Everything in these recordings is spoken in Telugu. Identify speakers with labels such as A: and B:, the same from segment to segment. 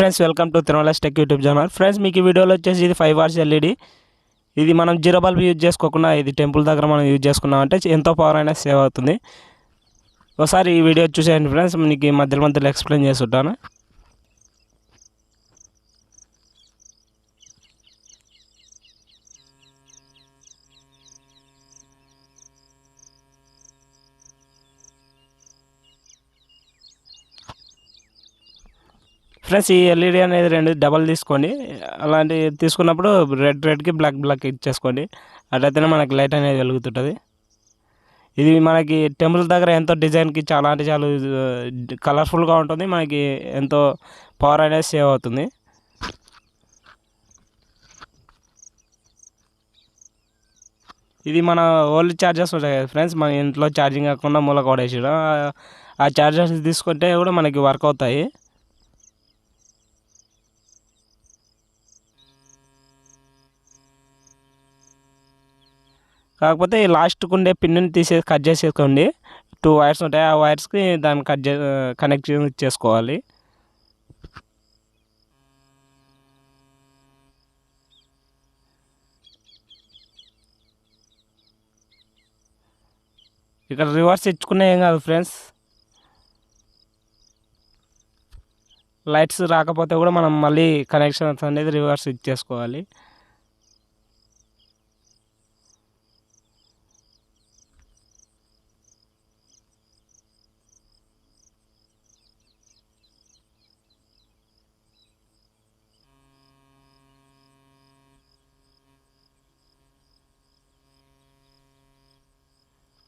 A: Friends, welcome to Tirumala's tech YouTube channel. Friends, మీకు ఈ వీడియోలో వచ్చేసి ఇది 5 అవర్స్ ఎల్ఈడి. ఇది మనం జీరో బల్బ్ యూజ్ చేసుకోకుండా ఇది టెంపుల్ దగ్గర మనం యూజ్ చేసుకున్నామంటే ఎంతో పవర్ అయినా సేవ్ అవుతుంది. ఒకసారి ఈ వీడియో చూసేయండి ఫ్రెండ్స్, మీకు మధ్యలో మధ్యలో ఎక్స్ప్లెయిన్ చేస్తుంటాను. ఫ్రెండ్స్, ఈ ఎల్ఈడి అనేది 2 డబల్ తీసుకోండి. అలాంటి తీసుకున్నప్పుడు రెడ్కి బ్లాక్ ఇచ్చేసుకోండి. అట్లయితేనే మనకి లైట్ అనేది వెలుగుతుంటుంది. ఇది మనకి టెంపుల్ దగ్గర ఎంతో డిజైన్కి చాలా అంటే చాలా కలర్ఫుల్గా ఉంటుంది. మనకి ఎంతో పవర్ అనేది సేవ్ అవుతుంది. ఇది మన ఓల్డ్ ఛార్జర్స్ ఉంటాయి కదా ఫ్రెండ్స్, మన ఇంట్లో ఛార్జింగ్ కాకుండా మూల కొడేసాడు. ఆ ఛార్జర్స్ తీసుకుంటే కూడా మనకి వర్క్ అవుతాయి. కాకపోతే ఈ లాస్ట్కి ఉండే పిన్ని తీసేసి కట్ చేసేసుకోండి. 2 వైర్స్ ఉంటాయి, ఆ వైర్స్కి దాన్ని కనెక్ట్ చేసుకోవాలి. ఇక్కడ రివర్స్ ఇచ్చుకునే ఏం కాదు ఫ్రెండ్స్. లైట్స్ రాకపోతే కూడా మనం మళ్ళీ కనెక్షన్స్ అనేది రివర్స్ ఇచ్చేసుకోవాలి.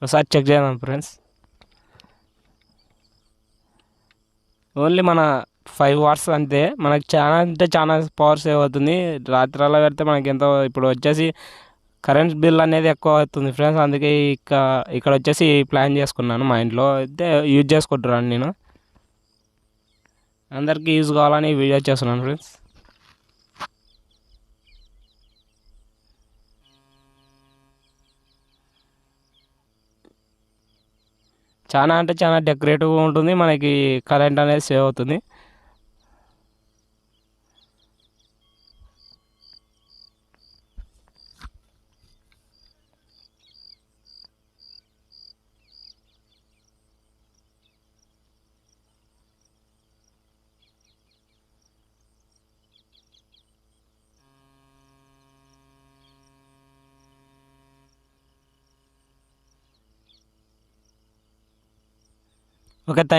A: ఒకసారి చెక్ చేద్దాం ఫ్రెండ్స్. ఓన్లీ మన 5 వాట్స్ అంతే. మనకి చాలా అంటే చాలా పవర్ సేవ్ అవుతుంది. రాత్రిలో పెడితే మనకి ఎంతో ఇప్పుడు వచ్చేసి కరెంట్ బిల్ అనేది ఎక్కువ అవుతుంది ఫ్రెండ్స్. అందుకే ఇక్కడ వచ్చేసి ప్లాన్ చేసుకున్నాను. మా ఇంట్లో అయితే యూజ్ చేసుకుంటున్నాను నేను. అందరికీ యూజ్ కావాలని వీడియో చేస్తున్నాను ఫ్రెండ్స్. చాలా అంటే చాలా డెకరేటివ్గా ఉంటుంది. మనకి కరెంట్ అనేది సేవ్ అవుతుంది. Okay, thank